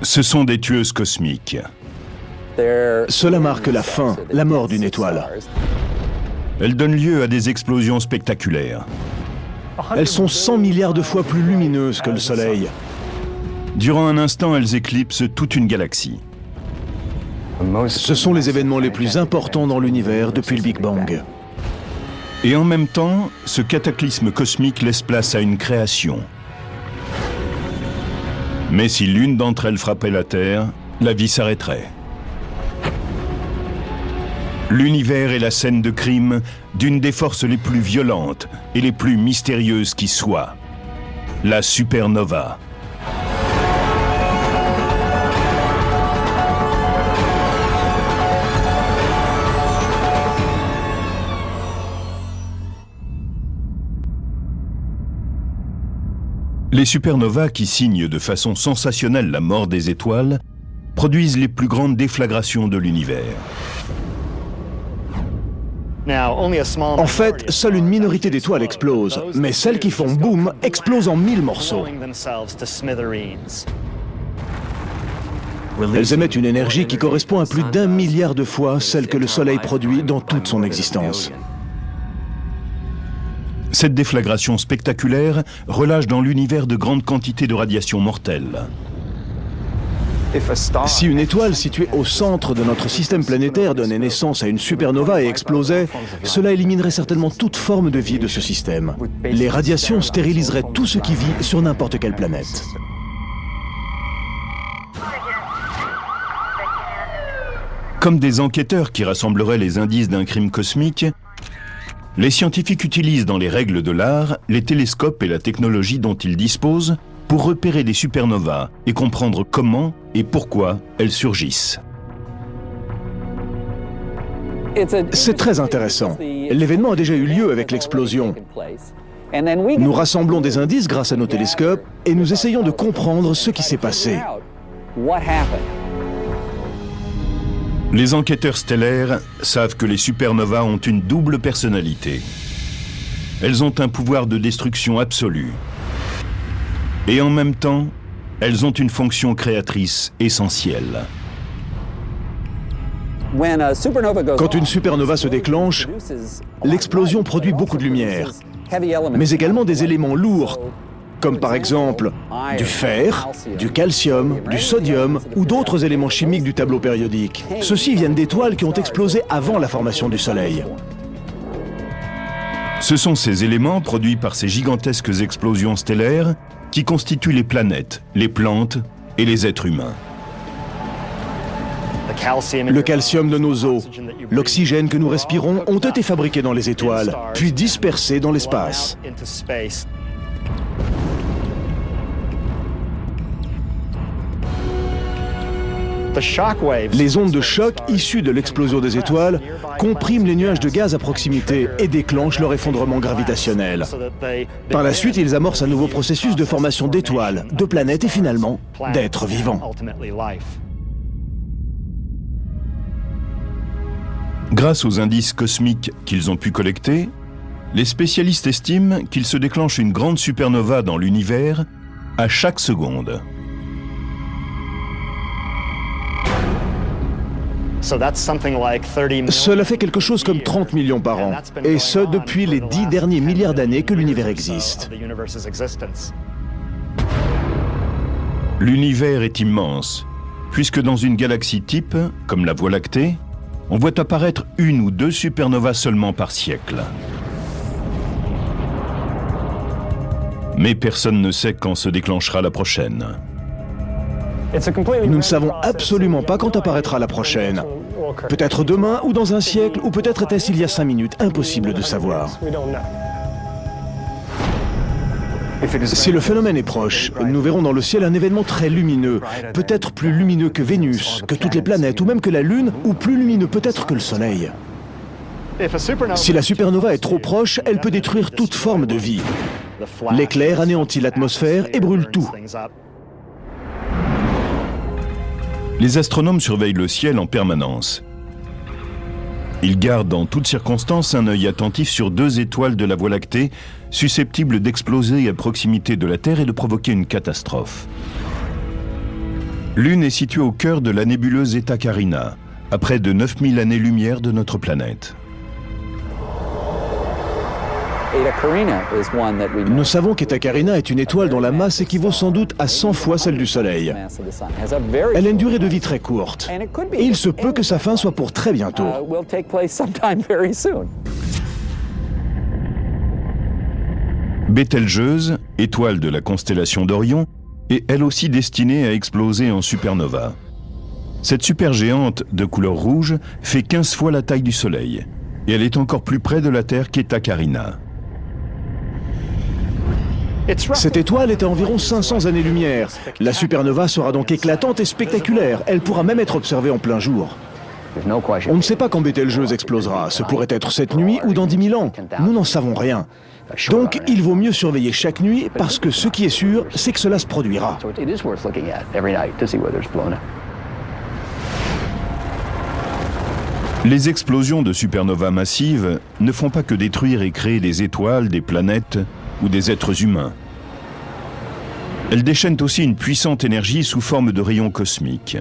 Ce sont des tueuses cosmiques. Cela marque la fin, la mort d'une étoile. Elles donnent lieu à des explosions spectaculaires. Elles sont 100 milliards de fois plus lumineuses que le Soleil. Durant un instant, elles éclipsent toute une galaxie. Ce sont les événements les plus importants dans l'univers depuis le Big Bang. Et en même temps, ce cataclysme cosmique laisse place à une création. Mais si l'une d'entre elles frappait la Terre, la vie s'arrêterait. L'univers est la scène de crime d'une des forces les plus violentes et les plus mystérieuses qui soient, la supernova. Les supernovas, qui signent de façon sensationnelle la mort des étoiles, produisent les plus grandes déflagrations de l'univers. En fait, seule une minorité d'étoiles explosent, mais celles qui font boum explosent en 1000 morceaux. Elles émettent une énergie qui correspond à plus d'1 milliard de fois celle que le Soleil produit dans toute son existence. Cette déflagration spectaculaire relâche dans l'univers de grandes quantités de radiation mortelle. Si une étoile située au centre de notre système planétaire donnait naissance à une supernova et explosait, cela éliminerait certainement toute forme de vie de ce système. Les radiations stériliseraient tout ce qui vit sur n'importe quelle planète. Comme des enquêteurs qui rassembleraient les indices d'un crime cosmique, les scientifiques utilisent dans les règles de l'art les télescopes et la technologie dont ils disposent pour repérer des supernovas et comprendre comment et pourquoi elles surgissent. C'est très intéressant. L'événement a déjà eu lieu avec l'explosion. Nous rassemblons des indices grâce à nos télescopes et nous essayons de comprendre ce qui s'est passé. Les enquêteurs stellaires savent que les supernovas ont une double personnalité. Elles ont un pouvoir de destruction absolu. Et en même temps, elles ont une fonction créatrice essentielle. Quand une supernova se déclenche, l'explosion produit beaucoup de lumière, mais également des éléments lourds, comme par exemple du fer, du calcium, du sodium ou d'autres éléments chimiques du tableau périodique. Ceux-ci viennent d'étoiles qui ont explosé avant la formation du Soleil. Ce sont ces éléments produits par ces gigantesques explosions stellaires qui constituent les planètes, les plantes et les êtres humains. Le calcium de nos os, l'oxygène que nous respirons ont été fabriqués dans les étoiles, puis dispersés dans l'espace. Les ondes de choc issues de l'explosion des étoiles compriment les nuages de gaz à proximité et déclenchent leur effondrement gravitationnel. Par la suite, ils amorcent un nouveau processus de formation d'étoiles, de planètes et finalement d'êtres vivants. Grâce aux indices cosmiques qu'ils ont pu collecter, les spécialistes estiment qu'il se déclenche une grande supernova dans l'univers à chaque seconde. Cela fait quelque chose comme 30 millions par an, et ce depuis les 10 derniers milliards d'années que l'univers existe. L'univers est immense, puisque dans une galaxie type, comme la Voie lactée, on voit apparaître 1 ou 2 supernovas seulement par siècle. Mais personne ne sait quand se déclenchera la prochaine. Nous ne savons absolument pas quand apparaîtra la prochaine. Peut-être demain, ou dans un siècle, ou peut-être était-ce il y a 5 minutes. Impossible de savoir. Si le phénomène est proche, nous verrons dans le ciel un événement très lumineux, peut-être plus lumineux que Vénus, que toutes les planètes, ou même que la Lune, ou plus lumineux peut-être que le Soleil. Si la supernova est trop proche, elle peut détruire toute forme de vie. L'éclair anéantit l'atmosphère et brûle tout. Les astronomes surveillent le ciel en permanence. Ils gardent en toutes circonstances un œil attentif sur 2 étoiles de la Voie lactée, susceptibles d'exploser à proximité de la Terre et de provoquer une catastrophe. Lune est située au cœur de la nébuleuse Eta Carina, à près de 9000 années-lumière de notre planète. Nous savons qu'Eta Carina est une étoile dont la masse équivaut sans doute à 100 fois celle du Soleil. Elle a une durée de vie très courte, et il se peut que sa fin soit pour très bientôt. Bételgeuse, étoile de la constellation d'Orion, est elle aussi destinée à exploser en supernova. Cette supergéante de couleur rouge fait 15 fois la taille du Soleil, et elle est encore plus près de la Terre qu'Eta Carina. Cette étoile est à environ 500 années-lumière. La supernova sera donc éclatante et spectaculaire. Elle pourra même être observée en plein jour. On ne sait pas quand Bételgeuse explosera. Ce pourrait être cette nuit ou dans 10 000 ans. Nous n'en savons rien. Donc, il vaut mieux surveiller chaque nuit parce que ce qui est sûr, c'est que cela se produira. Les explosions de supernovas massives ne font pas que détruire et créer des étoiles, des planètes ou des êtres humains. Elles déchaînent aussi une puissante énergie sous forme de rayons cosmiques.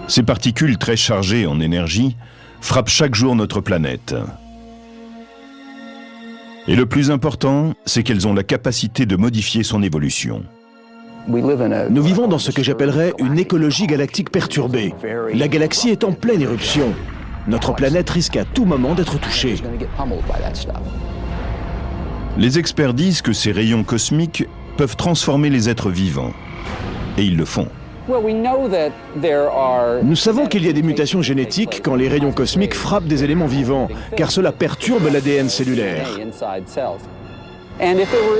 Ces particules très chargées en énergie frappent chaque jour notre planète. Et le plus important, c'est qu'elles ont la capacité de modifier son évolution. Nous vivons dans ce que j'appellerais une écologie galactique perturbée. La galaxie est en pleine éruption. Notre planète risque à tout moment d'être touchée. Les experts disent que ces rayons cosmiques peuvent transformer les êtres vivants. Et ils le font. Nous savons qu'il y a des mutations génétiques quand les rayons cosmiques frappent des éléments vivants, car cela perturbe l'ADN cellulaire.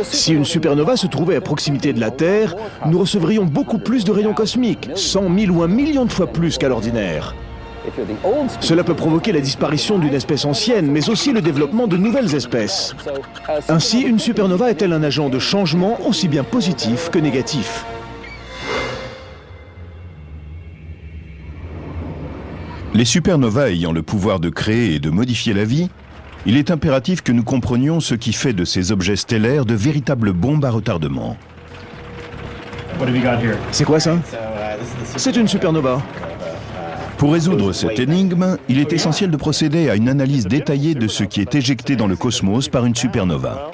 Si une supernova se trouvait à proximité de la Terre, nous recevrions beaucoup plus de rayons cosmiques, 100 000 ou 1 million de fois plus qu'à l'ordinaire. Cela peut provoquer la disparition d'une espèce ancienne, mais aussi le développement de nouvelles espèces. Ainsi, une supernova est-elle un agent de changement aussi bien positif que négatif? Les supernovas ayant le pouvoir de créer et de modifier la vie, il est impératif que nous comprenions ce qui fait de ces objets stellaires de véritables bombes à retardement. C'est quoi ça? C'est une supernova. Pour résoudre cette énigme, il est essentiel de procéder à une analyse détaillée de ce qui est éjecté dans le cosmos par une supernova.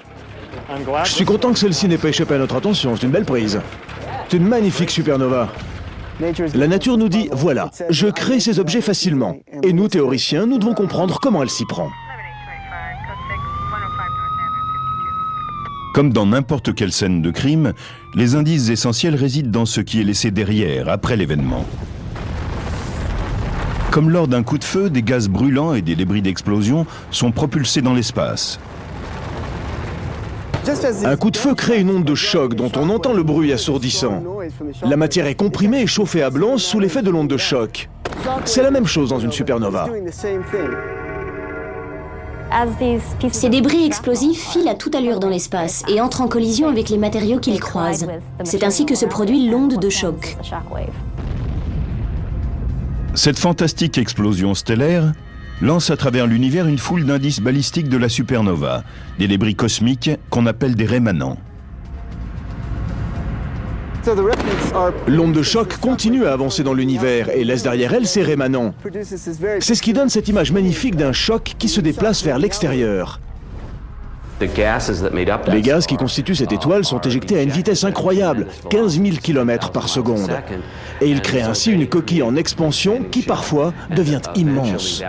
Je suis content que celle-ci n'ait pas échappé à notre attention, c'est une belle prise. C'est une magnifique supernova. La nature nous dit, voilà, je crée ces objets facilement. Et nous, théoriciens, nous devons comprendre comment elle s'y prend. Comme dans n'importe quelle scène de crime, les indices essentiels résident dans ce qui est laissé derrière, après l'événement. Comme lors d'un coup de feu, des gaz brûlants et des débris d'explosion sont propulsés dans l'espace. Un coup de feu crée une onde de choc dont on entend le bruit assourdissant. La matière est comprimée et chauffée à blanc sous l'effet de l'onde de choc. C'est la même chose dans une supernova. Ces débris explosifs filent à toute allure dans l'espace et entrent en collision avec les matériaux qu'ils croisent. C'est ainsi que se produit l'onde de choc. Cette fantastique explosion stellaire lance à travers l'univers une foule d'indices balistiques de la supernova, des débris cosmiques qu'on appelle des rémanents. L'onde de choc continue à avancer dans l'univers et laisse derrière elle ses rémanents. C'est ce qui donne cette image magnifique d'un choc qui se déplace vers l'extérieur. Les gaz qui constituent cette étoile sont éjectés à une vitesse incroyable, 15 000 km par seconde. Et ils créent ainsi une coquille en expansion qui parfois devient immense.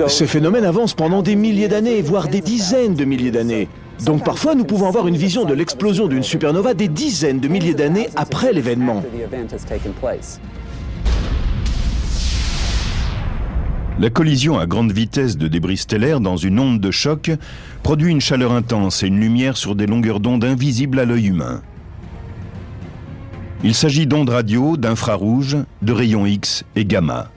Ces phénomènes avancent pendant des milliers d'années, voire des dizaines de milliers d'années. Donc parfois nous pouvons avoir une vision de l'explosion d'une supernova des dizaines de milliers d'années après l'événement. La collision à grande vitesse de débris stellaires dans une onde de choc produit une chaleur intense et une lumière sur des longueurs d'onde invisibles à l'œil humain. Il s'agit d'ondes radio, d'infrarouge, de rayons X et gamma.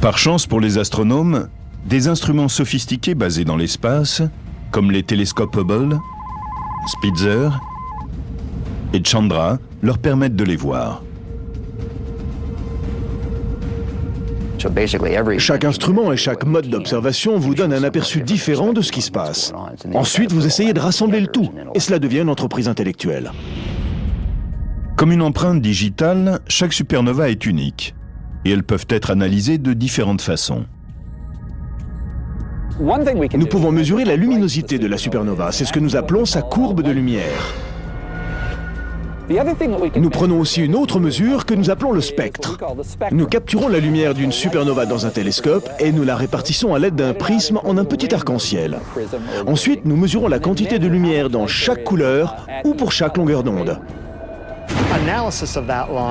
Par chance pour les astronomes, des instruments sophistiqués basés dans l'espace, comme les télescopes Hubble, Spitzer et Chandra, leur permettent de les voir. Chaque instrument et chaque mode d'observation vous donne un aperçu différent de ce qui se passe. Ensuite, vous essayez de rassembler le tout, et cela devient une entreprise intellectuelle. Comme une empreinte digitale, chaque supernova est unique, et elles peuvent être analysées de différentes façons. Nous pouvons mesurer la luminosité de la supernova, c'est ce que nous appelons sa courbe de lumière. Nous prenons aussi une autre mesure que nous appelons le spectre. Nous capturons la lumière d'une supernova dans un télescope et nous la répartissons à l'aide d'un prisme en un petit arc-en-ciel. Ensuite, nous mesurons la quantité de lumière dans chaque couleur ou pour chaque longueur d'onde.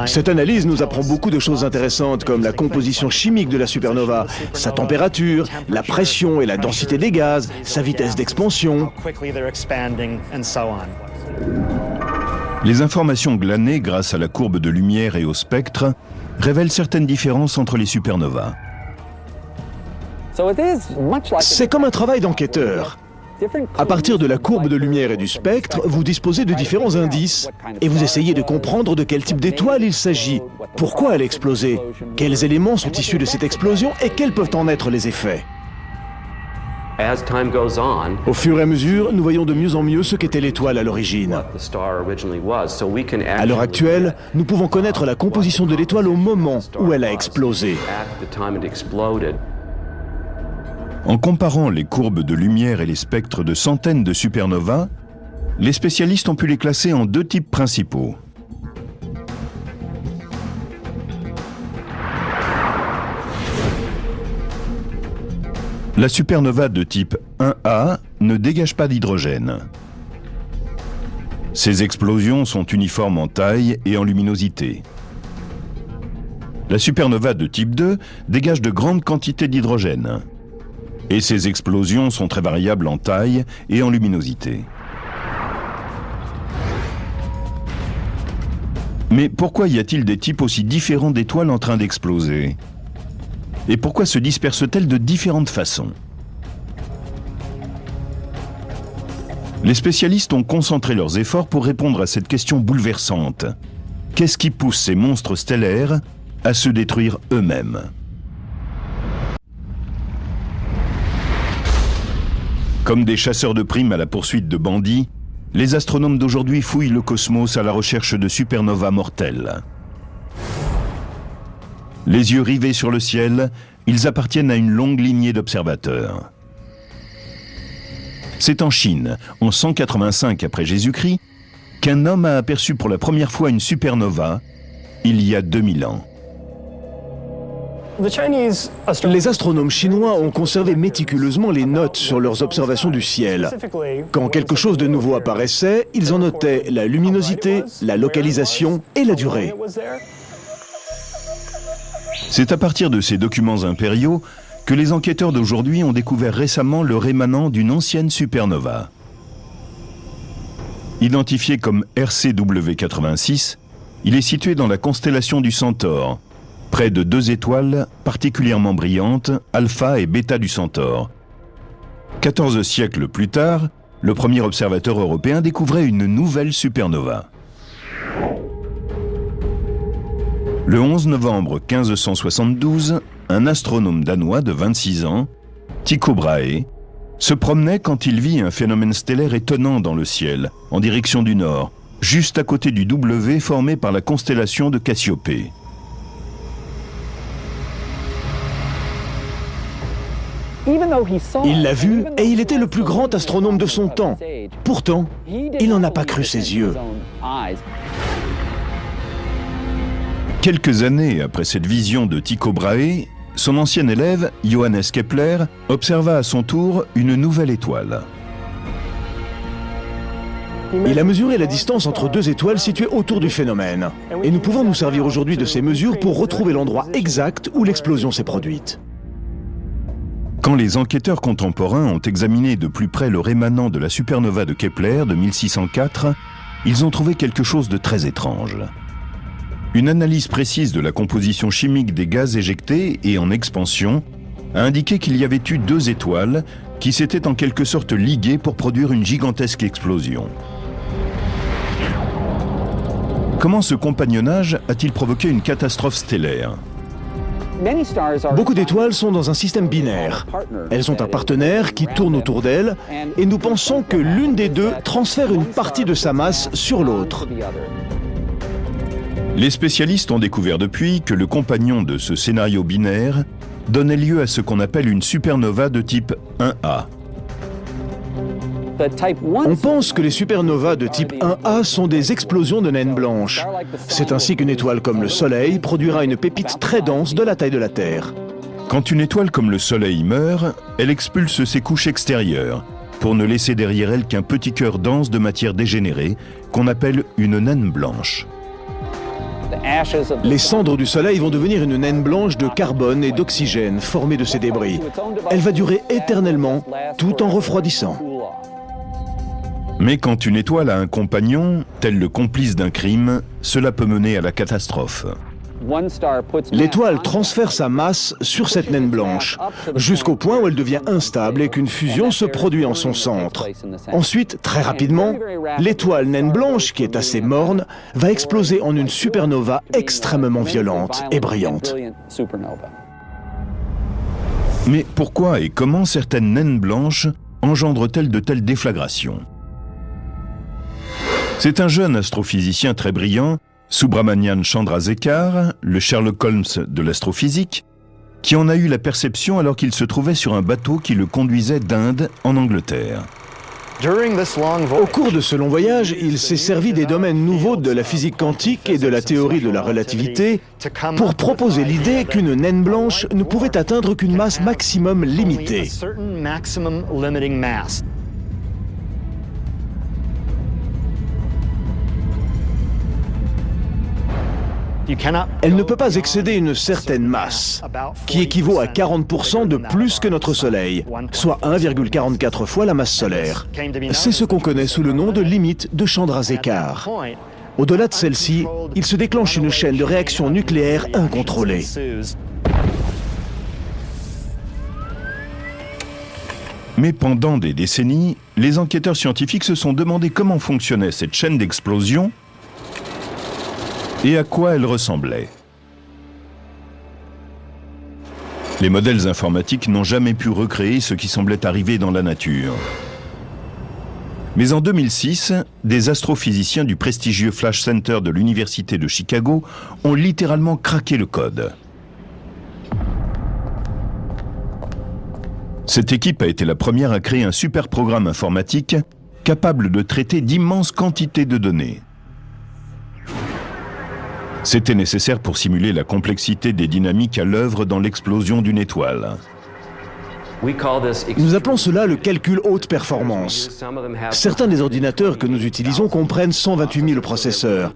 Cette analyse nous apprend beaucoup de choses intéressantes comme la composition chimique de la supernova, sa température, la pression et la densité des gaz, sa vitesse d'expansion. Les informations glanées grâce à la courbe de lumière et au spectre révèlent certaines différences entre les supernovas. C'est comme un travail d'enquêteur. À partir de la courbe de lumière et du spectre, vous disposez de différents indices et vous essayez de comprendre de quel type d'étoile il s'agit, pourquoi elle a explosé, quels éléments sont issus de cette explosion et quels peuvent en être les effets. Au fur et à mesure, nous voyons de mieux en mieux ce qu'était l'étoile à l'origine. À l'heure actuelle, nous pouvons connaître la composition de l'étoile au moment où elle a explosé. En comparant les courbes de lumière et les spectres de centaines de supernovas, les spécialistes ont pu les classer en deux types principaux. La supernova de type 1A ne dégage pas d'hydrogène. Ces explosions sont uniformes en taille et en luminosité. La supernova de type 2 dégage de grandes quantités d'hydrogène. Et ces explosions sont très variables en taille et en luminosité. Mais pourquoi y a-t-il des types aussi différents d'étoiles en train d'exploser? Et pourquoi se dispersent-elles de différentes façons? Les spécialistes ont concentré leurs efforts pour répondre à cette question bouleversante. Qu'est-ce qui pousse ces monstres stellaires à se détruire eux-mêmes? Comme des chasseurs de primes à la poursuite de bandits, les astronomes d'aujourd'hui fouillent le cosmos à la recherche de supernovas mortelles. Les yeux rivés sur le ciel, ils appartiennent à une longue lignée d'observateurs. C'est en Chine, en 185 après Jésus-Christ, qu'un homme a aperçu pour la première fois une supernova, il y a 2000 ans. Les astronomes chinois ont conservé méticuleusement les notes sur leurs observations du ciel. Quand quelque chose de nouveau apparaissait, ils en notaient la luminosité, la localisation et la durée. C'est à partir de ces documents impériaux que les enquêteurs d'aujourd'hui ont découvert récemment le rémanent d'une ancienne supernova. Identifié comme RCW86, il est situé dans la constellation du Centaure, près de deux étoiles particulièrement brillantes, Alpha et Beta du Centaure. 14 siècles plus tard, le premier observateur européen découvrait une nouvelle supernova. Le 11 novembre 1572, un astronome danois de 26 ans, Tycho Brahe, se promenait quand il vit un phénomène stellaire étonnant dans le ciel, en direction du nord, juste à côté du W formé par la constellation de Cassiopée. Il l'a vu et il était le plus grand astronome de son temps. Pourtant, il n'en a pas cru ses yeux. Quelques années après cette vision de Tycho Brahe, son ancien élève, Johannes Kepler, observa à son tour une nouvelle étoile. Il a mesuré la distance entre deux étoiles situées autour du phénomène. Et nous pouvons nous servir aujourd'hui de ces mesures pour retrouver l'endroit exact où l'explosion s'est produite. Quand les enquêteurs contemporains ont examiné de plus près le rémanent de la supernova de Kepler de 1604, ils ont trouvé quelque chose de très étrange. Une analyse précise de la composition chimique des gaz éjectés et en expansion a indiqué qu'il y avait eu deux étoiles qui s'étaient en quelque sorte liguées pour produire une gigantesque explosion. Comment ce compagnonnage a-t-il provoqué une catastrophe stellaire? Beaucoup d'étoiles sont dans un système binaire. Elles ont un partenaire qui tourne autour d'elles et nous pensons que l'une des deux transfère une partie de sa masse sur l'autre. Les spécialistes ont découvert depuis que le compagnon de ce scénario binaire donnait lieu à ce qu'on appelle une supernova de type 1A. On pense que les supernovas de type 1A sont des explosions de naines blanches. C'est ainsi qu'une étoile comme le Soleil produira une pépite très dense de la taille de la Terre. Quand une étoile comme le Soleil meurt, elle expulse ses couches extérieures, pour ne laisser derrière elle qu'un petit cœur dense de matière dégénérée, qu'on appelle une naine blanche. Les cendres du Soleil vont devenir une naine blanche de carbone et d'oxygène formée de ces débris. Elle va durer éternellement, tout en refroidissant. Mais quand une étoile a un compagnon, tel le complice d'un crime, cela peut mener à la catastrophe. L'étoile transfère sa masse sur cette naine blanche, jusqu'au point où elle devient instable et qu'une fusion se produit en son centre. Ensuite, très rapidement, l'étoile naine blanche, qui est assez morne, va exploser en une supernova extrêmement violente et brillante. Mais pourquoi et comment certaines naines blanches engendrent-elles de telles déflagrations ? C'est un jeune astrophysicien très brillant, Subrahmanyam Chandrasekhar, le Sherlock Holmes de l'astrophysique, qui en a eu la perception alors qu'il se trouvait sur un bateau qui le conduisait d'Inde en Angleterre. Au cours de ce long voyage, il s'est servi des domaines nouveaux de la physique quantique et de la théorie de la relativité pour proposer l'idée qu'une naine blanche ne pouvait atteindre qu'une masse maximum limitée. Elle ne peut pas excéder une certaine masse, qui équivaut à 40% de plus que notre Soleil, soit 1,44 fois la masse solaire. C'est ce qu'on connaît sous le nom de limite de Chandrasekhar. Au-delà de celle-ci, il se déclenche une chaîne de réactions nucléaires incontrôlées. Mais pendant des décennies, les enquêteurs scientifiques se sont demandé comment fonctionnait cette chaîne d'explosion et à quoi elle ressemblait. Les modèles informatiques n'ont jamais pu recréer ce qui semblait arriver dans la nature. Mais en 2006, des astrophysiciens du prestigieux Flash Center de l'Université de Chicago ont littéralement craqué le code. Cette équipe a été la première à créer un super programme informatique capable de traiter d'immenses quantités de données. C'était nécessaire pour simuler la complexité des dynamiques à l'œuvre dans l'explosion d'une étoile. Nous appelons cela le calcul haute performance. Certains des ordinateurs que nous utilisons comprennent 128 000 processeurs.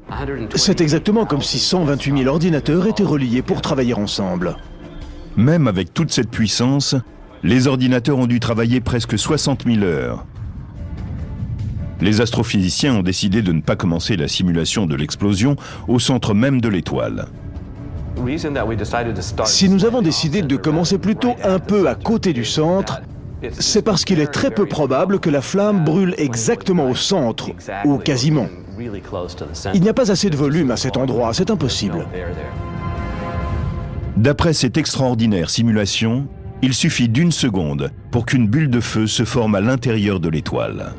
C'est exactement comme si 128 000 ordinateurs étaient reliés pour travailler ensemble. Même avec toute cette puissance, les ordinateurs ont dû travailler presque 60 000 heures. Les astrophysiciens ont décidé de ne pas commencer la simulation de l'explosion au centre même de l'étoile. Si nous avons décidé de commencer plutôt un peu à côté du centre, c'est parce qu'il est très peu probable que la flamme brûle exactement au centre, ou quasiment. Il n'y a pas assez de volume à cet endroit, c'est impossible. D'après cette extraordinaire simulation, il suffit d'1 seconde pour qu'une bulle de feu se forme à l'intérieur de l'étoile.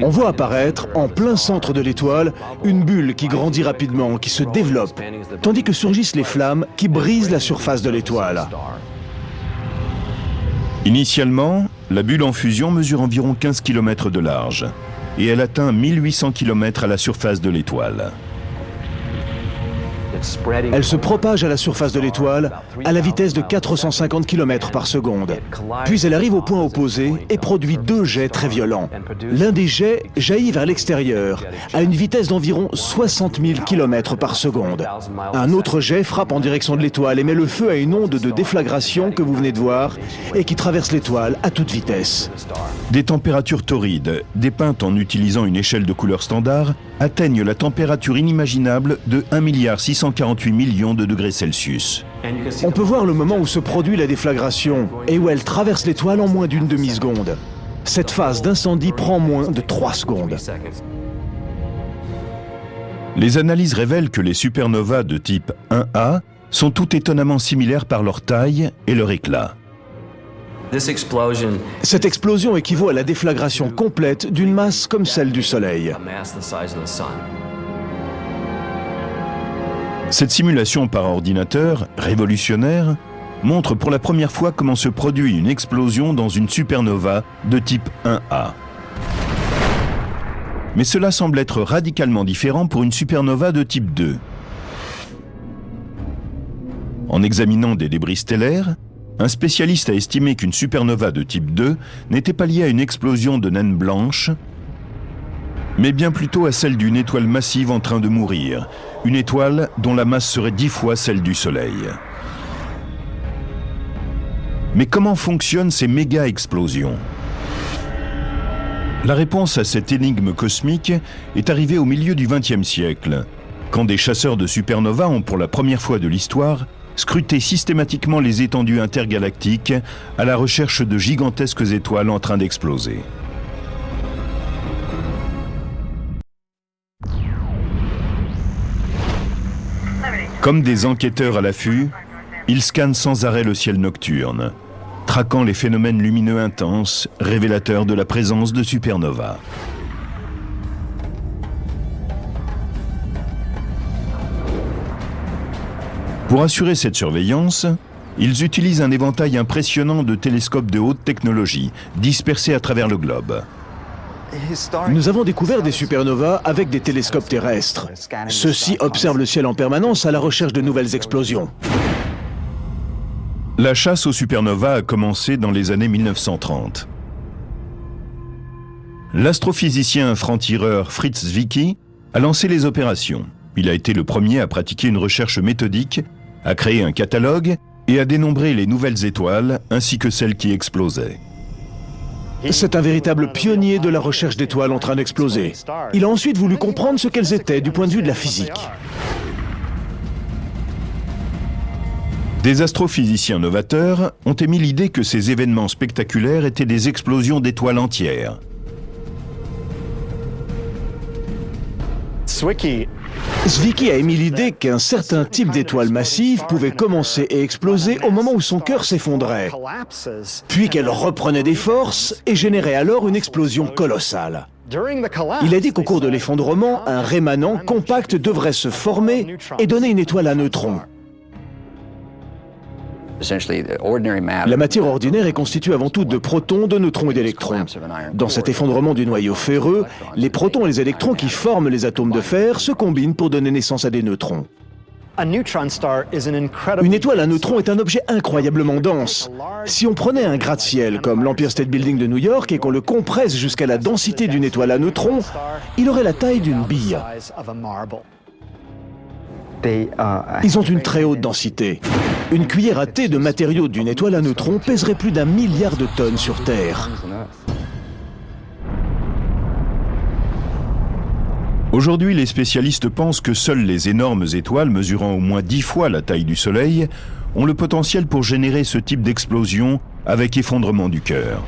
On voit apparaître, en plein centre de l'étoile, une bulle qui grandit rapidement, qui se développe, tandis que surgissent les flammes qui brisent la surface de l'étoile. Initialement, la bulle en fusion mesure environ 15 km de large et elle atteint 1800 km à la surface de l'étoile. Elle se propage à la surface de l'étoile à la vitesse de 450 km par seconde. Puis elle arrive au point opposé et produit 2 jets très violents. L'un des jets jaillit vers l'extérieur à une vitesse d'environ 60 000 km par seconde. Un autre jet frappe en direction de l'étoile et met le feu à une onde de déflagration que vous venez de voir et qui traverse l'étoile à toute vitesse. Des températures torrides, dépeintes en utilisant une échelle de couleur standard, atteignent la température inimaginable de 1,648 milliard de degrés Celsius. On peut voir le moment où se produit la déflagration et où elle traverse l'étoile en moins d'une demi-seconde. Cette phase d'incendie prend moins de 3 secondes. Les analyses révèlent que les supernovas de type 1A sont toutes étonnamment similaires par leur taille et leur éclat. Cette explosion équivaut à la déflagration complète d'une masse comme celle du Soleil. Cette simulation par ordinateur, révolutionnaire, montre pour la première fois comment se produit une explosion dans une supernova de type 1A. Mais cela semble être radicalement différent pour une supernova de type 2. En examinant des débris stellaires, un spécialiste a estimé qu'une supernova de type 2 n'était pas liée à une explosion de naines blanches, mais bien plutôt à celle d'une étoile massive en train de mourir, une étoile dont la masse serait 10 fois celle du Soleil. Mais comment fonctionnent ces méga-explosions ? La réponse à cette énigme cosmique est arrivée au milieu du XXe siècle, quand des chasseurs de supernovas ont pour la première fois de l'histoire scruté systématiquement les étendues intergalactiques à la recherche de gigantesques étoiles en train d'exploser. Comme des enquêteurs à l'affût, ils scannent sans arrêt le ciel nocturne, traquant les phénomènes lumineux intenses, révélateurs de la présence de supernovas. Pour assurer cette surveillance, ils utilisent un éventail impressionnant de télescopes de haute technologie, dispersés à travers le globe. Nous avons découvert des supernovas avec des télescopes terrestres. Ceux-ci observent le ciel en permanence à la recherche de nouvelles explosions. La chasse aux supernovas a commencé dans les années 1930. L'astrophysicien franc-tireur Fritz Zwicky a lancé les opérations. Il a été le premier à pratiquer une recherche méthodique, à créer un catalogue et à dénombrer les nouvelles étoiles ainsi que celles qui explosaient. C'est un véritable pionnier de la recherche d'étoiles en train d'exploser. Il a ensuite voulu comprendre ce qu'elles étaient du point de vue de la physique. Des astrophysiciens novateurs ont émis l'idée que ces événements spectaculaires étaient des explosions d'étoiles entières. Zwicky a émis l'idée qu'un certain type d'étoile massive pouvait commencer et exploser au moment où son cœur s'effondrait, puis qu'elle reprenait des forces et générait alors une explosion colossale. Il a dit qu'au cours de l'effondrement, un rémanent compact devrait se former et donner une étoile à neutrons. La matière ordinaire est constituée avant tout de protons, de neutrons et d'électrons. Dans cet effondrement du noyau ferreux, les protons et les électrons qui forment les atomes de fer se combinent pour donner naissance à des neutrons. Une étoile à neutrons est un objet incroyablement dense. Si on prenait un gratte-ciel comme l'Empire State Building de New York et qu'on le compresse jusqu'à la densité d'une étoile à neutrons, il aurait la taille d'une bille. Ils ont une très haute densité. Une cuillère à thé de matériaux d'une étoile à neutrons pèserait plus d'1 milliard de tonnes sur Terre. Aujourd'hui, les spécialistes pensent que seules les énormes étoiles mesurant au moins 10 fois la taille du Soleil ont le potentiel pour générer ce type d'explosion avec effondrement du cœur.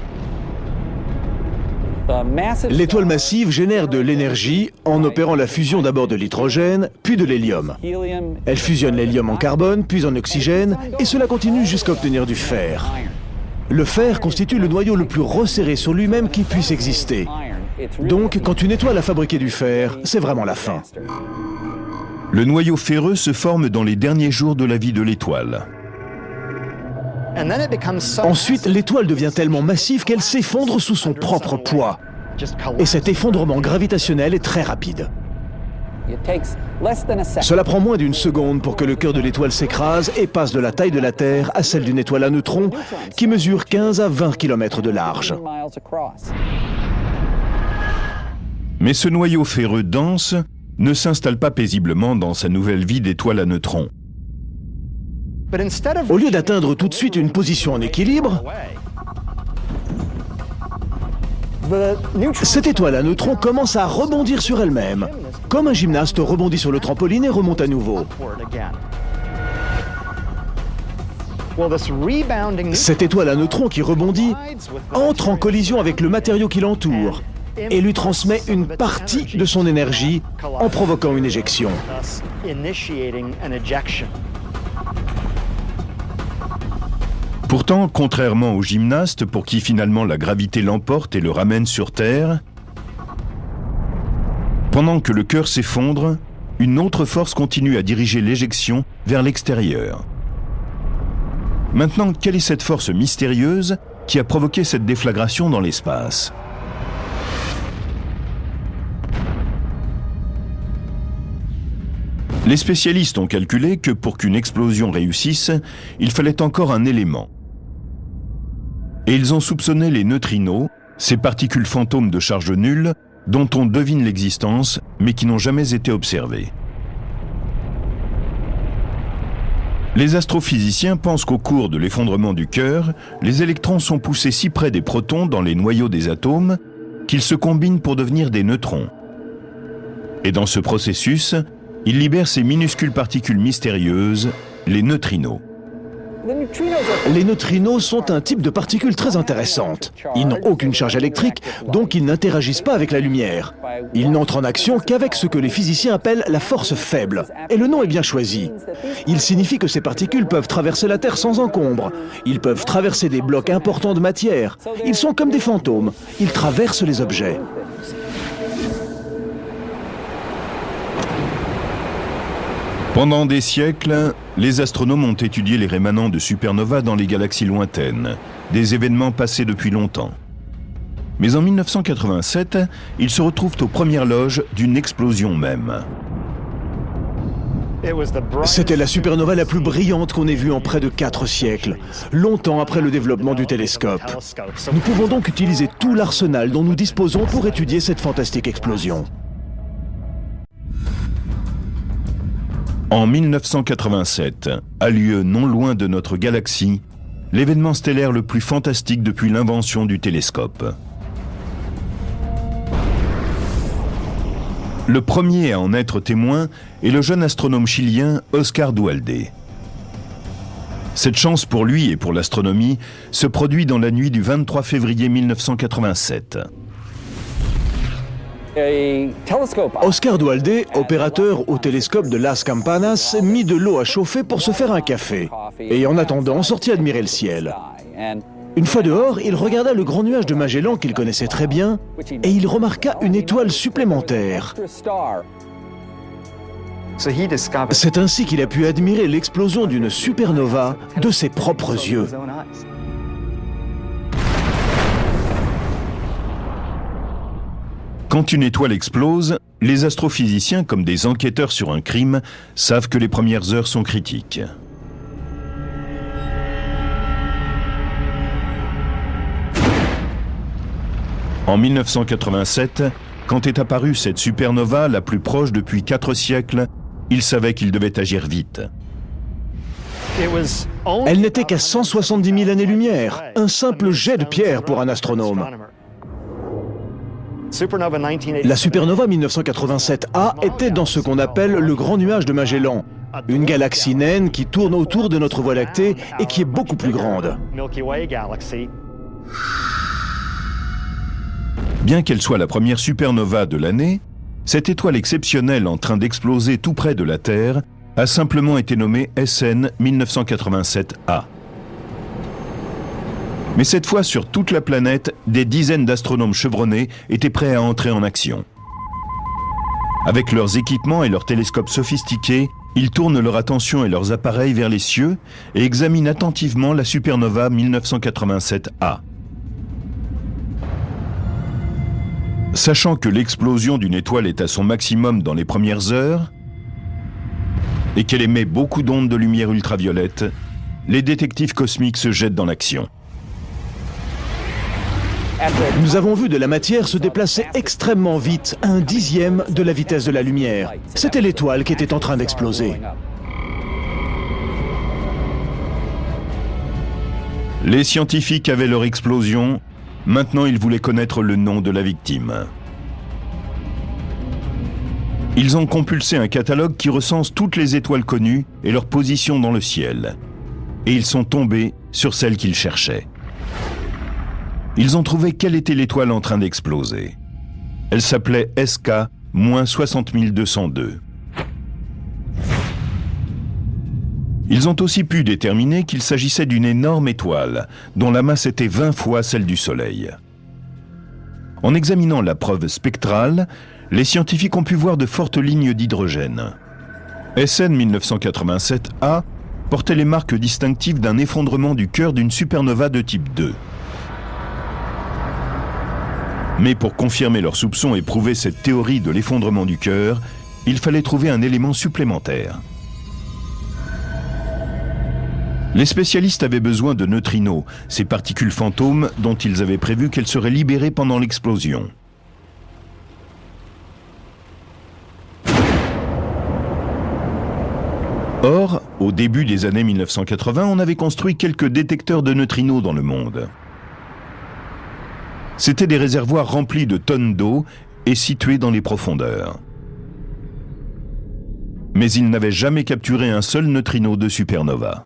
L'étoile massive génère de l'énergie en opérant la fusion d'abord de l'hydrogène, puis de l'hélium. Elle fusionne l'hélium en carbone, puis en oxygène, et cela continue jusqu'à obtenir du fer. Le fer constitue le noyau le plus resserré sur lui-même qui puisse exister. Donc, quand une étoile a fabriqué du fer, c'est vraiment la fin. Le noyau ferreux se forme dans les derniers jours de la vie de l'étoile. Ensuite, l'étoile devient tellement massive qu'elle s'effondre sous son propre poids. Et cet effondrement gravitationnel est très rapide. Cela prend moins d'une seconde pour que le cœur de l'étoile s'écrase et passe de la taille de la Terre à celle d'une étoile à neutrons qui mesure 15 à 20 km de large. Mais ce noyau ferreux dense ne s'installe pas paisiblement dans sa nouvelle vie d'étoile à neutrons. Au lieu d'atteindre tout de suite une position en équilibre, cette étoile à neutrons commence à rebondir sur elle-même, comme un gymnaste rebondit sur le trampoline et remonte à nouveau. Cette étoile à neutrons qui rebondit entre en collision avec le matériau qui l'entoure et lui transmet une partie de son énergie en provoquant une éjection. Pourtant, contrairement aux gymnastes pour qui finalement la gravité l'emporte et le ramène sur Terre, pendant que le cœur s'effondre, une autre force continue à diriger l'éjection vers l'extérieur. Maintenant, quelle est cette force mystérieuse qui a provoqué cette déflagration dans l'espace ? Les spécialistes ont calculé que pour qu'une explosion réussisse, il fallait encore un élément. Et ils ont soupçonné les neutrinos, ces particules fantômes de charge nulle, dont on devine l'existence, mais qui n'ont jamais été observées. Les astrophysiciens pensent qu'au cours de l'effondrement du cœur, les électrons sont poussés si près des protons dans les noyaux des atomes qu'ils se combinent pour devenir des neutrons. Et dans ce processus, ils libèrent ces minuscules particules mystérieuses, les neutrinos. Les neutrinos sont un type de particules très intéressantes. Ils n'ont aucune charge électrique, donc ils n'interagissent pas avec la lumière. Ils n'entrent en action qu'avec ce que les physiciens appellent la force faible. Et le nom est bien choisi. Il signifie que ces particules peuvent traverser la Terre sans encombre. Ils peuvent traverser des blocs importants de matière. Ils sont comme des fantômes. Ils traversent les objets. Pendant des siècles, les astronomes ont étudié les rémanents de supernovas dans les galaxies lointaines, des événements passés depuis longtemps. Mais en 1987, ils se retrouvent aux premières loges d'une explosion même. C'était la supernova la plus brillante qu'on ait vue en près de 4 siècles, longtemps après le développement du télescope. Nous pouvons donc utiliser tout l'arsenal dont nous disposons pour étudier cette fantastique explosion. En 1987, a lieu non loin de notre galaxie, l'événement stellaire le plus fantastique depuis l'invention du télescope. Le premier à en être témoin est le jeune astronome chilien Oscar Duhalde. Cette chance pour lui et pour l'astronomie se produit dans la nuit du 23 février 1987. Oscar Duhalde, opérateur au télescope de Las Campanas, mit de l'eau à chauffer pour se faire un café. Et en attendant, sortit admirer le ciel. Une fois dehors, il regarda le grand nuage de Magellan qu'il connaissait très bien, et il remarqua une étoile supplémentaire. C'est ainsi qu'il a pu admirer l'explosion d'une supernova de ses propres yeux. Quand une étoile explose, les astrophysiciens, comme des enquêteurs sur un crime, savent que les premières heures sont critiques. En 1987, quand est apparue cette supernova, la plus proche depuis 4 siècles, ils savaient qu'ils devaient agir vite. Elle n'était qu'à 170 000 années-lumière, un simple jet de pierre pour un astronome. La supernova 1987A était dans ce qu'on appelle le grand nuage de Magellan, une galaxie naine qui tourne autour de notre Voie lactée et qui est beaucoup plus grande. Bien qu'elle soit la première supernova de l'année, cette étoile exceptionnelle en train d'exploser tout près de la Terre a simplement été nommée SN 1987A. Mais cette fois, sur toute la planète, des dizaines d'astronomes chevronnés étaient prêts à entrer en action. Avec leurs équipements et leurs télescopes sophistiqués, ils tournent leur attention et leurs appareils vers les cieux et examinent attentivement la supernova 1987A. Sachant que l'explosion d'une étoile est à son maximum dans les premières heures et qu'elle émet beaucoup d'ondes de lumière ultraviolette, les détectives cosmiques se jettent dans l'action. Nous avons vu de la matière se déplacer extrêmement vite, à 1/10 de la vitesse de la lumière. C'était l'étoile qui était en train d'exploser. Les scientifiques avaient leur explosion, maintenant ils voulaient connaître le nom de la victime. Ils ont compulsé un catalogue qui recense toutes les étoiles connues et leur position dans le ciel. Et ils sont tombés sur celle qu'ils cherchaient. Ils ont trouvé quelle était l'étoile en train d'exploser. Elle s'appelait SK-60202. Ils ont aussi pu déterminer qu'il s'agissait d'une énorme étoile, dont la masse était 20 fois celle du Soleil. En examinant la preuve spectrale, les scientifiques ont pu voir de fortes lignes d'hydrogène. SN 1987A portait les marques distinctives d'un effondrement du cœur d'une supernova de type 2. Mais pour confirmer leurs soupçons et prouver cette théorie de l'effondrement du cœur, il fallait trouver un élément supplémentaire. Les spécialistes avaient besoin de neutrinos, ces particules fantômes dont ils avaient prévu qu'elles seraient libérées pendant l'explosion. Or, au début des années 1980, on avait construit quelques détecteurs de neutrinos dans le monde. C'étaient des réservoirs remplis de tonnes d'eau et situés dans les profondeurs. Mais ils n'avaient jamais capturé un seul neutrino de supernova.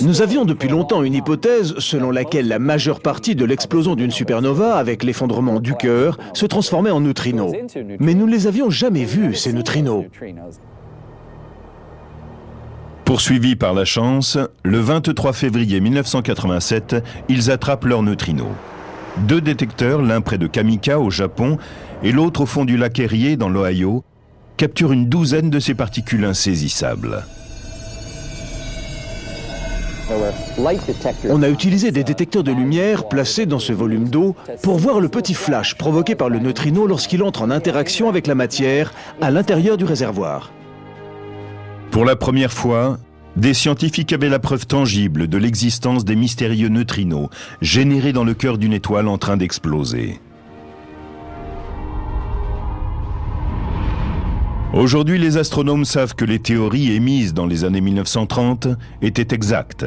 Nous avions depuis longtemps une hypothèse selon laquelle la majeure partie de l'explosion d'une supernova avec l'effondrement du cœur se transformait en neutrinos. Mais nous ne les avions jamais vus, ces neutrinos. Poursuivis par la chance, le 23 février 1987, ils attrapent leurs neutrinos. 2 détecteurs, l'un près de Kamika au Japon et l'autre au fond du lac Erie dans l'Ohio, capturent une douzaine de ces particules insaisissables. On a utilisé des détecteurs de lumière placés dans ce volume d'eau pour voir le petit flash provoqué par le neutrino lorsqu'il entre en interaction avec la matière à l'intérieur du réservoir. Pour la première fois, des scientifiques avaient la preuve tangible de l'existence des mystérieux neutrinos générés dans le cœur d'une étoile en train d'exploser. Aujourd'hui, les astronomes savent que les théories émises dans les années 1930 étaient exactes.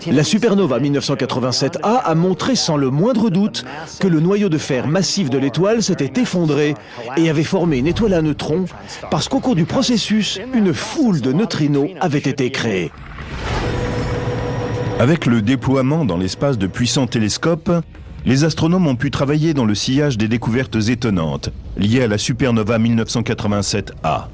La supernova 1987A a montré sans le moindre doute que le noyau de fer massif de l'étoile s'était effondré et avait formé une étoile à neutrons parce qu'au cours du processus, une foule de neutrinos avait été créée. Avec le déploiement dans l'espace de puissants télescopes, les astronomes ont pu travailler dans le sillage des découvertes étonnantes liées à la supernova 1987A.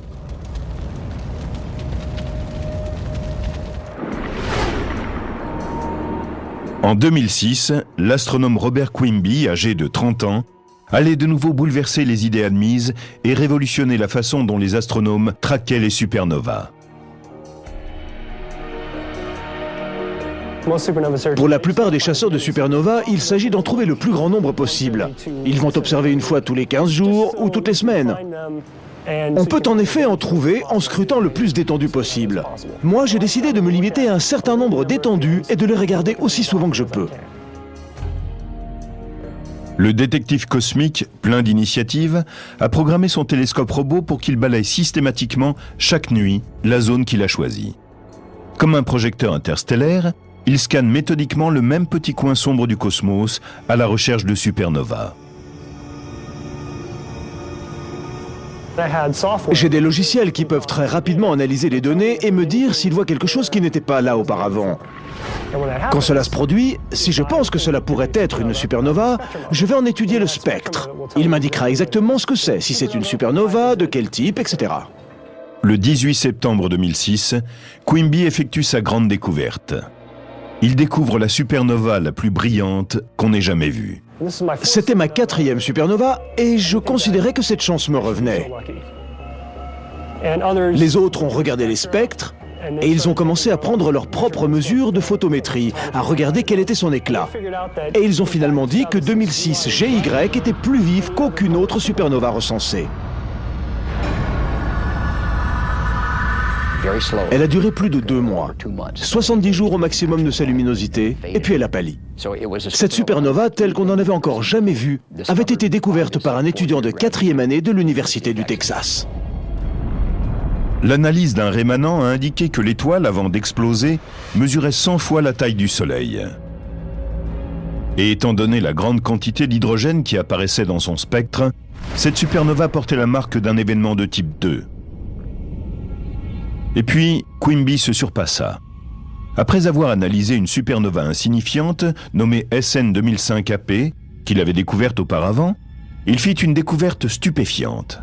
En 2006, l'astronome Robert Quimby, âgé de 30 ans, allait de nouveau bouleverser les idées admises et révolutionner la façon dont les astronomes traquaient les supernovas. Pour la plupart des chasseurs de supernova, il s'agit d'en trouver le plus grand nombre possible. Ils vont observer une fois tous les 15 jours ou toutes les semaines. On peut en effet en trouver en scrutant le plus d'étendues possible. Moi, j'ai décidé de me limiter à un certain nombre d'étendues et de les regarder aussi souvent que je peux. Le détective cosmique, plein d'initiatives, a programmé son télescope robot pour qu'il balaye systématiquement, chaque nuit, la zone qu'il a choisie. Comme un projecteur interstellaire, il scanne méthodiquement le même petit coin sombre du cosmos à la recherche de supernovas. J'ai des logiciels qui peuvent très rapidement analyser les données et me dire s'ils voient quelque chose qui n'était pas là auparavant. Quand cela se produit, si je pense que cela pourrait être une supernova, je vais en étudier le spectre. Il m'indiquera exactement ce que c'est, si c'est une supernova, de quel type, etc. Le 18 septembre 2006, Quimby effectue sa grande découverte. Il découvre la supernova la plus brillante qu'on ait jamais vue. C'était ma 4e supernova et je considérais que cette chance me revenait. Les autres ont regardé les spectres et ils ont commencé à prendre leurs propres mesures de photométrie, à regarder quel était son éclat. Et ils ont finalement dit que 2006 GY était plus vive qu'aucune autre supernova recensée. Elle a duré plus de 2 mois, 70 jours au maximum de sa luminosité, et puis elle a pâli. Cette supernova, telle qu'on n'en avait encore jamais vue, avait été découverte par un étudiant de 4e année de l'Université du Texas. L'analyse d'un rémanent a indiqué que l'étoile, avant d'exploser, mesurait 100 fois la taille du Soleil. Et étant donné la grande quantité d'hydrogène qui apparaissait dans son spectre, cette supernova portait la marque d'un événement de type 2. Et puis, Quimby se surpassa. Après avoir analysé une supernova insignifiante, nommée SN 2005AP, qu'il avait découverte auparavant, il fit une découverte stupéfiante.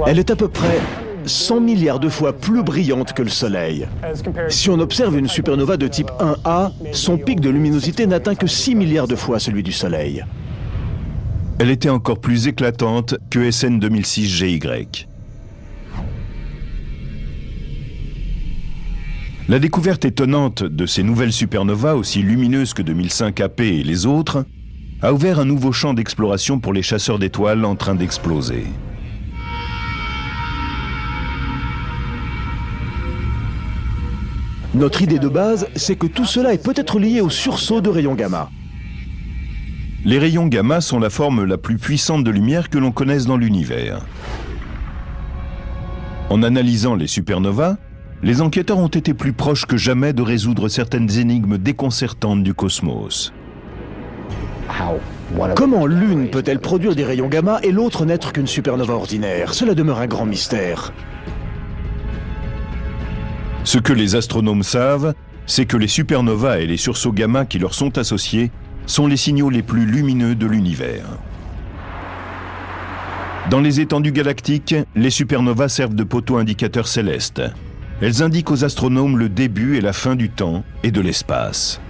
Elle est à peu près 100 milliards de fois plus brillante que le Soleil. Si on observe une supernova de type 1A, son pic de luminosité n'atteint que 6 milliards de fois celui du Soleil. Elle était encore plus éclatante que SN 2006 GY. La découverte étonnante de ces nouvelles supernovas, aussi lumineuses que 2005 AP et les autres, a ouvert un nouveau champ d'exploration pour les chasseurs d'étoiles en train d'exploser. Notre idée de base, c'est que tout cela est peut-être lié au sursaut de rayons gamma. Les rayons gamma sont la forme la plus puissante de lumière que l'on connaisse dans l'univers. En analysant les supernovas, les enquêteurs ont été plus proches que jamais de résoudre certaines énigmes déconcertantes du cosmos. Comment l'une peut-elle produire des rayons gamma et l'autre n'être qu'une supernova ordinaire? Cela demeure un grand mystère. Ce que les astronomes savent, c'est que les supernovas et les sursauts gamma qui leur sont associés sont les signaux les plus lumineux de l'univers. Dans les étendues galactiques, les supernovas servent de poteaux indicateurs célestes. Elles indiquent aux astronomes le début et la fin du temps et de l'espace.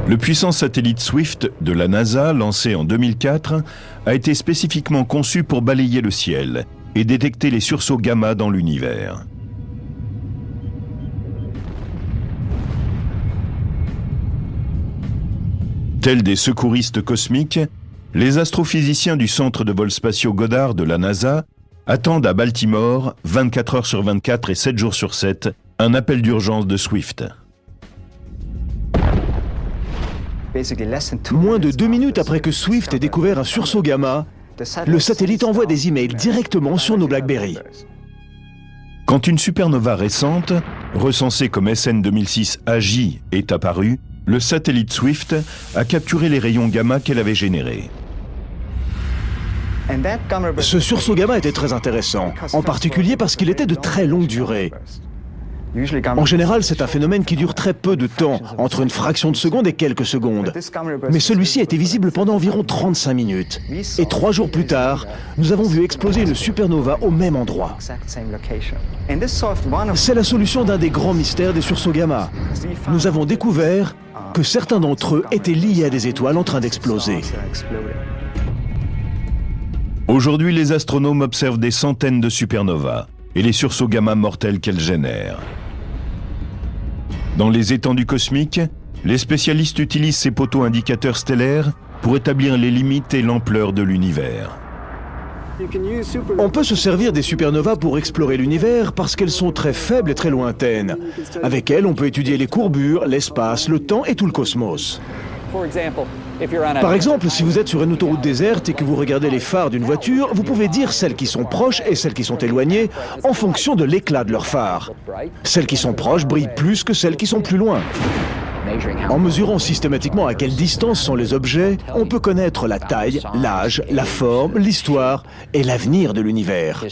Le puissant satellite Swift de la NASA, lancé en 2004, a été spécifiquement conçu pour balayer le ciel et détecter les sursauts gamma dans l'univers. Tels des secouristes cosmiques, les astrophysiciens du centre de vols spatiaux Goddard de la NASA attendent à Baltimore, 24 heures sur 24 et 7 jours sur 7, un appel d'urgence de Swift. Moins de 2 minutes après que Swift ait découvert un sursaut gamma, le satellite envoie des emails directement sur nos BlackBerry. Quand une supernova récente, recensée comme SN 2006 AJ, est apparue, le satellite Swift a capturé les rayons gamma qu'elle avait générés. Ce sursaut gamma était très intéressant, en particulier parce qu'il était de très longue durée. En général, c'est un phénomène qui dure très peu de temps, entre une fraction de seconde et quelques secondes. Mais celui-ci a été visible pendant environ 35 minutes. Et 3 jours plus tard, nous avons vu exploser une supernova au même endroit. C'est la solution d'un des grands mystères des sursauts gamma. Nous avons découvert que certains d'entre eux étaient liés à des étoiles en train d'exploser. Aujourd'hui, les astronomes observent des centaines de supernovas et les sursauts gamma mortels qu'elles génèrent. Dans les étendues cosmiques, les spécialistes utilisent ces poteaux indicateurs stellaires pour établir les limites et l'ampleur de l'univers. On peut se servir des supernovas pour explorer l'univers parce qu'elles sont très faibles et très lointaines. Avec elles, on peut étudier les courbures, l'espace, le temps et tout le cosmos. Par exemple, si vous êtes sur une autoroute déserte et que vous regardez les phares d'une voiture, vous pouvez dire celles qui sont proches et celles qui sont éloignées en fonction de l'éclat de leurs phares. Celles qui sont proches brillent plus que celles qui sont plus loin. En mesurant systématiquement à quelle distance sont les objets, on peut connaître la taille, l'âge, la forme, l'histoire et l'avenir de l'univers.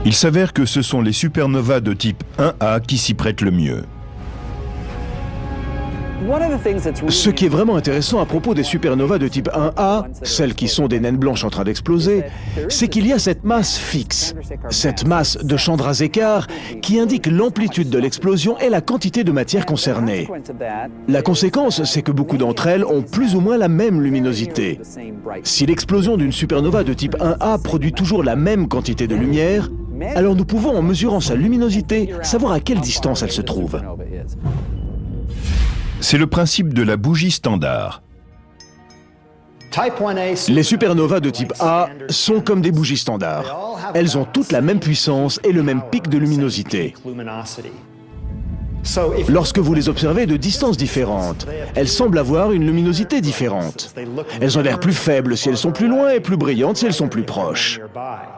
Il s'avère que ce sont les supernovas de type 1A qui s'y prêtent le mieux. Ce qui est vraiment intéressant à propos des supernovas de type 1A, celles qui sont des naines blanches en train d'exploser, c'est qu'il y a cette masse fixe, cette masse de Chandrasekhar qui indique l'amplitude de l'explosion et la quantité de matière concernée. La conséquence, c'est que beaucoup d'entre elles ont plus ou moins la même luminosité. Si l'explosion d'une supernova de type 1A produit toujours la même quantité de lumière, alors nous pouvons, en mesurant sa luminosité, savoir à quelle distance elle se trouve. C'est le principe de la bougie standard. Les supernovas de type A sont comme des bougies standards. Elles ont toutes la même puissance et le même pic de luminosité. Lorsque vous les observez de distances différentes, elles semblent avoir une luminosité différente. Elles ont l'air plus faibles si elles sont plus loin et plus brillantes si elles sont plus proches.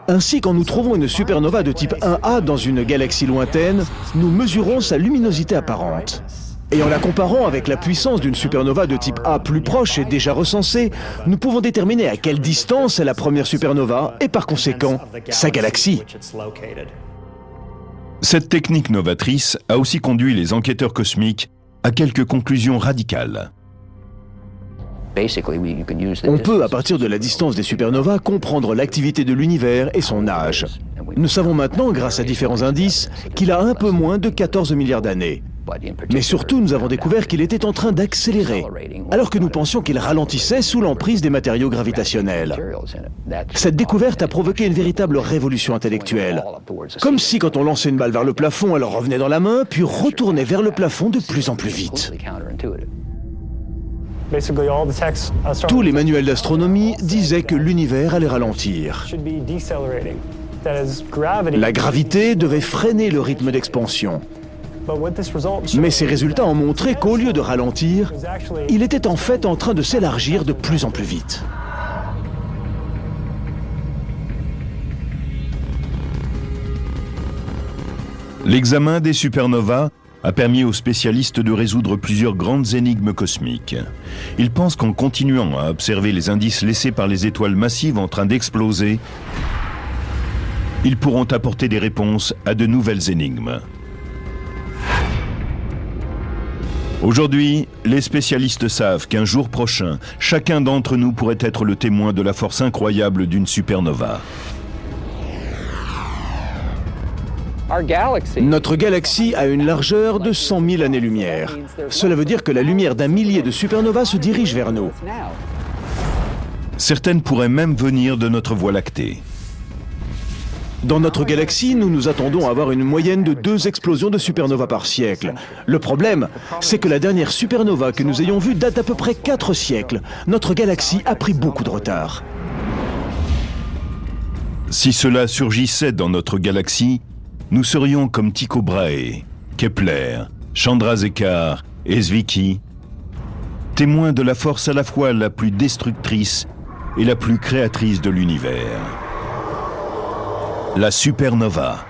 Ainsi, quand nous trouvons une supernova de type 1A dans une galaxie lointaine, nous mesurons sa luminosité apparente. Et en la comparant avec la puissance d'une supernova de type A plus proche et déjà recensée, nous pouvons déterminer à quelle distance est la première supernova et par conséquent sa galaxie. Cette technique novatrice a aussi conduit les enquêteurs cosmiques à quelques conclusions radicales. On peut, à partir de la distance des supernovas, comprendre l'activité de l'univers et son âge. Nous savons maintenant, grâce à différents indices, qu'il a un peu moins de 14 milliards d'années. Mais surtout, nous avons découvert qu'il était en train d'accélérer, alors que nous pensions qu'il ralentissait sous l'emprise des matériaux gravitationnels. Cette découverte a provoqué une véritable révolution intellectuelle. Comme si, quand on lançait une balle vers le plafond, elle revenait dans la main, puis retournait vers le plafond de plus en plus vite. Tous les manuels d'astronomie disaient que l'univers allait ralentir. La gravité devait freiner le rythme d'expansion. Mais ces résultats ont montré qu'au lieu de ralentir, il était en fait en train de s'élargir de plus en plus vite. L'examen des supernovas a permis aux spécialistes de résoudre plusieurs grandes énigmes cosmiques. Ils pensent qu'en continuant à observer les indices laissés par les étoiles massives en train d'exploser, ils pourront apporter des réponses à de nouvelles énigmes. Aujourd'hui, les spécialistes savent qu'un jour prochain, chacun d'entre nous pourrait être le témoin de la force incroyable d'une supernova. Notre galaxie a une largeur de 100 000 années-lumière. Cela veut dire que la lumière d'un millier de supernovas se dirige vers nous. Certaines pourraient même venir de notre Voie lactée. Dans notre galaxie, nous nous attendons à avoir une moyenne de 2 explosions de supernovas par siècle. Le problème, c'est que la dernière supernova que nous ayons vue date d'à peu près 4 siècles. Notre galaxie a pris beaucoup de retard. Si cela surgissait dans notre galaxie, nous serions comme Tycho Brahe, Kepler, Chandrasekhar et Zwicky, témoins de la force à la fois la plus destructrice et la plus créatrice de l'univers. La supernova.